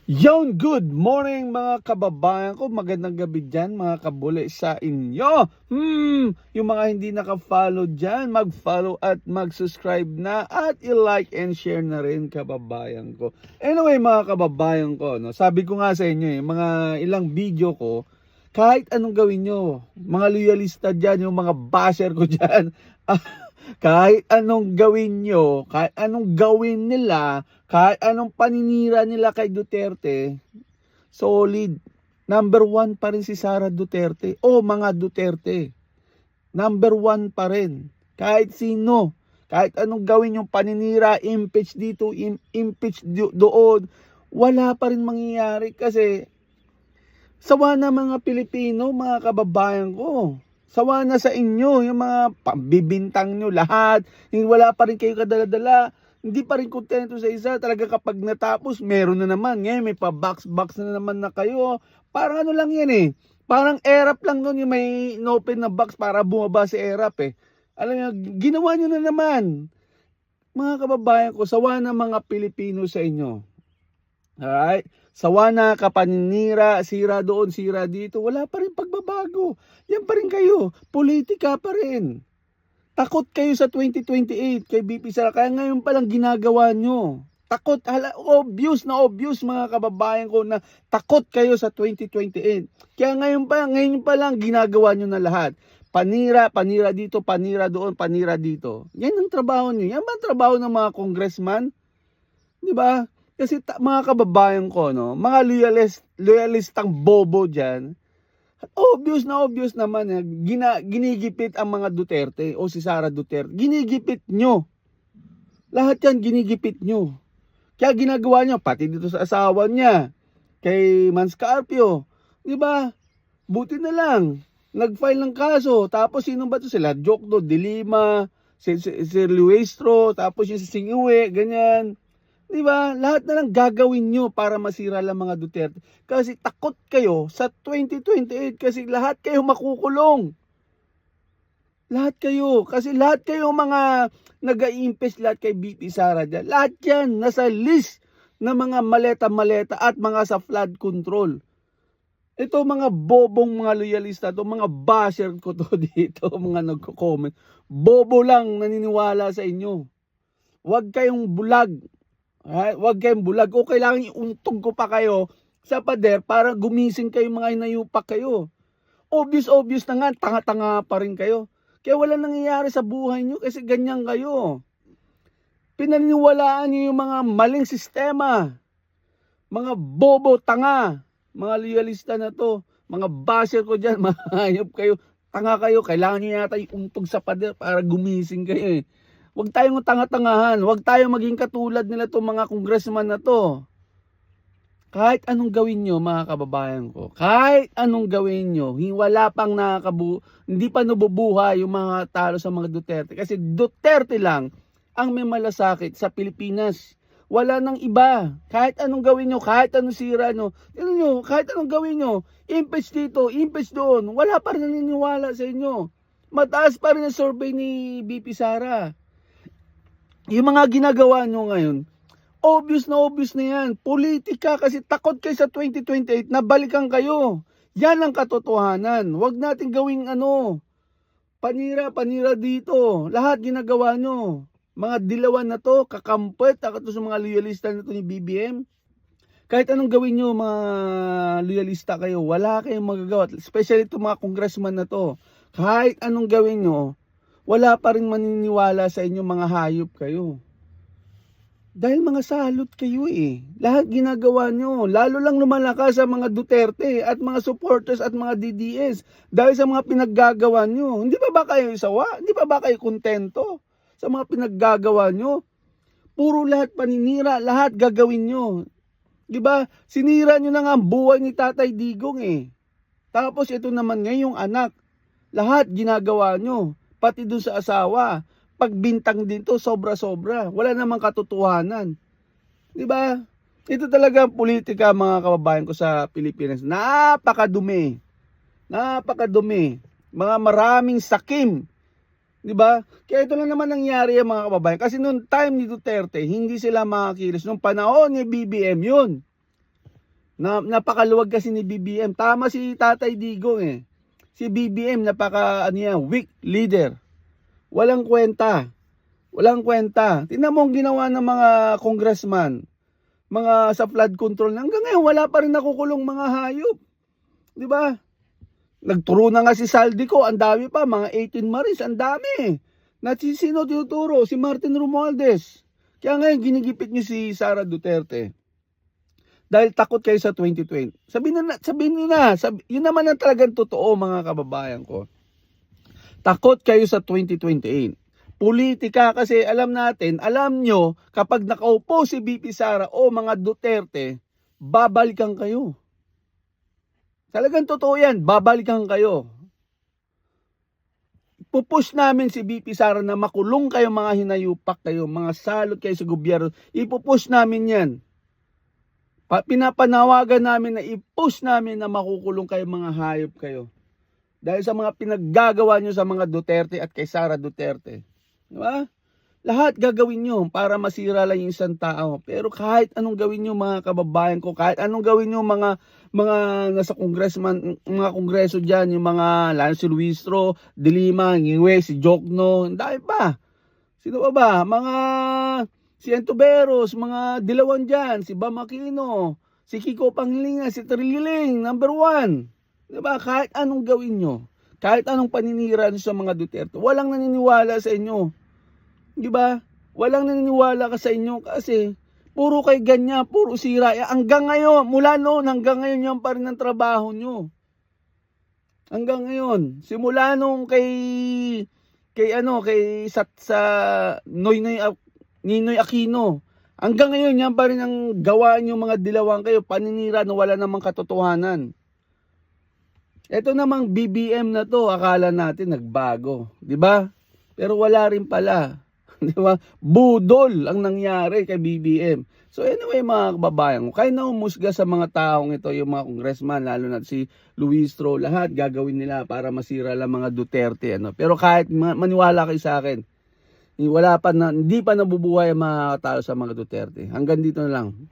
Yon, good morning mga kababayan ko. Magandang gabi dyan mga kabuli sa inyo. Yung mga hindi naka-follow dyan, mag-follow at mag-subscribe na at i-like and share na rin kababayan ko. Anyway mga kababayan ko, no, sabi ko nga sa inyo, mga ilang video ko, kahit anong gawin nyo, mga loyalista dyan, yung mga basher ko dyan, kahit anong gawin nyo, kahit anong gawin nila, kahit anong paninira nila kay Duterte, solid. Number one pa rin si Sara Duterte. O mga Duterte. Number one pa rin. Kahit sino. Kahit anong gawin yung paninira, impeach dito, impeach doon. Wala pa rin mangyayari kasi sawa na mga Pilipino, mga kababayan ko. Sawa na sa inyo, yung mga pambibintang nyo lahat. Yung wala pa rin kayo kadaladala. Hindi pa rin kontento sa isa. Talaga kapag natapos, meron na naman. Ngayon may pa-box na naman na kayo. Parang ano lang yan eh. Parang erap lang nun yung may open na box para bumaba si erap eh. Alam nyo, ginawa nyo na naman. Mga kababayan ko, sawa na mga Pilipino sa inyo. Alright? Sawa na, kapaninira, sira doon, sira dito. Wala pa rin pagbabago. Yan pa rin kayo. Politika pa rin. Takot kayo sa 2028 kay BP Sara. Kaya ngayon palang ginagawa nyo. Takot, obvious mga kababayan ko na takot kayo sa 2028. Kaya ngayon pa lang ginagawa nyo na lahat. Panira dito, panira doon, panira dito. Yan ang trabaho nyo. Yan ba ang trabaho ng mga congressman? Di ba? Kasi mga kababayan ko, no, mga loyalistang bobo dyan, obvious naman ginigipit ang mga Duterte o si Sara Duterte. Ginigipit nyo. Lahat yan ginigipit nyo. Kaya ginagawa nyo, pati dito sa asawa niya, kay Mans Carpio. Diba? Buti na lang. Nag-file ng kaso. Tapos sino ba ito? Sila Jokdo, Dilima, si Luestro, tapos yung si Singiwe, ganyan. Diba? Lahat na lang gagawin nyo para masira lang mga Duterte. Kasi takot kayo sa 2028 kasi lahat kayo makukulong. Lahat kayo. Kasi lahat kayo mga nag-i-impeach lahat kay BP Sara dyan. Lahat yan nasa list ng mga maleta-maleta at mga sa flood control. Ito mga bobong mga loyalista to, mga basher ko to dito, mga nagko-comment. Bobo lang naniniwala sa inyo. Huwag kayong bulag. Huwag kayong bulag. O kailangan iuntog ko pa kayo sa pader para gumising kayo mga inayupak kayo. Obvious na nga, tanga-tanga pa rin kayo. Kaya wala nangyayari sa buhay nyo kasi ganyan kayo. Pinaniniwalaan nyo yung mga maling sistema. Mga bobo, tanga. Mga loyalista na to. Mga basher ko dyan, mga hayop kayo. Tanga kayo, kailangan nyo yata iuntog sa pader para gumising kayo eh. Huwag tayong tanga-tangahan. Huwag tayong maging katulad nila itong mga congressman na to. Kahit anong gawin nyo mga kababayan ko, kahit anong gawin nyo, wala pang hindi pa nabubuhay yung mga talo sa mga Duterte. Kasi Duterte lang ang may malasakit sa Pilipinas. Wala nang iba. Kahit anong gawin nyo, kahit anong sira nyo, kahit anong gawin nyo, impeach dito, impeach doon, wala pa rin naniniwala sa inyo. Mataas pa rin ang survey ni BP Sara. Yung mga ginagawa nyo ngayon, obvious na yan. Politika kasi takot kayo sa 2028 na balikan kayo. Yan ang katotohanan. Huwag natin gawing panira dito. Lahat ginagawa nyo. Mga dilawan na to, kakampet, takot sa mga loyalista na to ni BBM. Kahit anong gawin nyo mga loyalista kayo, wala kayong magagawa. Especially itong mga congressman na to. Kahit anong gawin nyo, wala pa rin maniniwala sa inyo mga hayop kayo. Dahil mga salot kayo eh. Lahat ginagawa nyo. Lalo lang lumalakas sa mga Duterte at mga supporters at mga DDS. Dahil sa mga pinaggagawa nyo. Hindi pa ba kayo sawa? Hindi pa ba kayo kontento sa mga pinaggagawa nyo? Puro lahat paninira, lahat gagawin nyo. Diba? Sinira nyo na nga ang buhay ni Tatay Digong eh. Tapos ito naman ngayong anak. Lahat ginagawa nyo. Pati dun sa asawa, pagbintang dito sobra-sobra. Wala namang katotohanan. 'Di ba? Ito talaga ang politika mga kababayan ko sa Pilipinas. Napakadumi. Napakadumi. Mga maraming sakim. 'Di ba? Kaya ito lang naman nangyari mga kababayan. Kasi noong time ni Duterte, hindi sila makakilos. Noong panahon ni BBM 'yun. Napakaluwag kasi ni BBM. Tama si Tatay Digong eh. Si BBM weak leader. Walang kwenta. Walang kwenta. Tingnan mo ang ginawa ng mga congressman, mga sa flood control. Hanggang ngayon wala pa rin nakukulong mga hayop. 'Di ba? Nagturo na nga si Saldico, ang dami pa, mga 18 Maris, ang dami. Sino tinuturo? Si Martin Romualdez. Kaya ngayon ginigipit niyo si Sara Duterte. Dahil takot kayo sa 2020. Sabihin niyo na, yun naman ang talagang totoo mga kababayan ko. Takot kayo sa 2028. Politika kasi alam nyo, kapag nakaupo si BP Sara o mga Duterte, babalikan kayo. Talagang totoo yan, babalikan kayo. Pupush namin si BP Sara na makulong kayo mga hinayupak kayo, mga salot kayo sa gobyerno. Ipupush namin yan. Pinapanawagan namin na ipush namin na makukulong kayo mga hayop kayo. Dahil sa mga pinaggagawa nyo sa mga Duterte at kay Sara Duterte. Diba? Lahat gagawin nyo para masira lang yung isang tao. Pero kahit anong gawin nyo mga kababayan ko, kahit anong gawin nyo mga nasa mga kongreso dyan, yung mga Lance Luistro, Dilima, Ngiwe, si Jokno, dahil pa. Sino ba? Mga si Antuberos, mga dilawan dyan, si Bam Aquino, si Kiko Pangilinan, si Triling, number 1. Diba? Kahit anong gawin nyo, kahit anong paninira nyo sa mga Duterte, walang naniniwala sa inyo. Diba? Walang naniniwala ka sa inyo kasi puro kay ganyan, puro sira. Hanggang ngayon, mula noon hanggang ngayon yan pa rin ang trabaho nyo. Hanggang ngayon, simula nung kay sa Ninoy Aquino. Hanggang ngayon yan pa rin ang gawa nyo mga dilawang kayo, paninira na wala namang katotohanan. Ito namang BBM na to, akala natin nagbago, 'di ba? Pero wala rin pala. Di ba? Budol ang nangyari kay BBM. So anyway mga kababayan ko, kaya na umusga sa mga taong ito, yung mga congressman, lalo na si Luistro, lahat gagawin nila para masira lang mga Duterte. Pero kahit maniwala kayo sa akin, hindi pa nabubuhay ang mga tao sa mga Duterte. Hanggang dito na lang.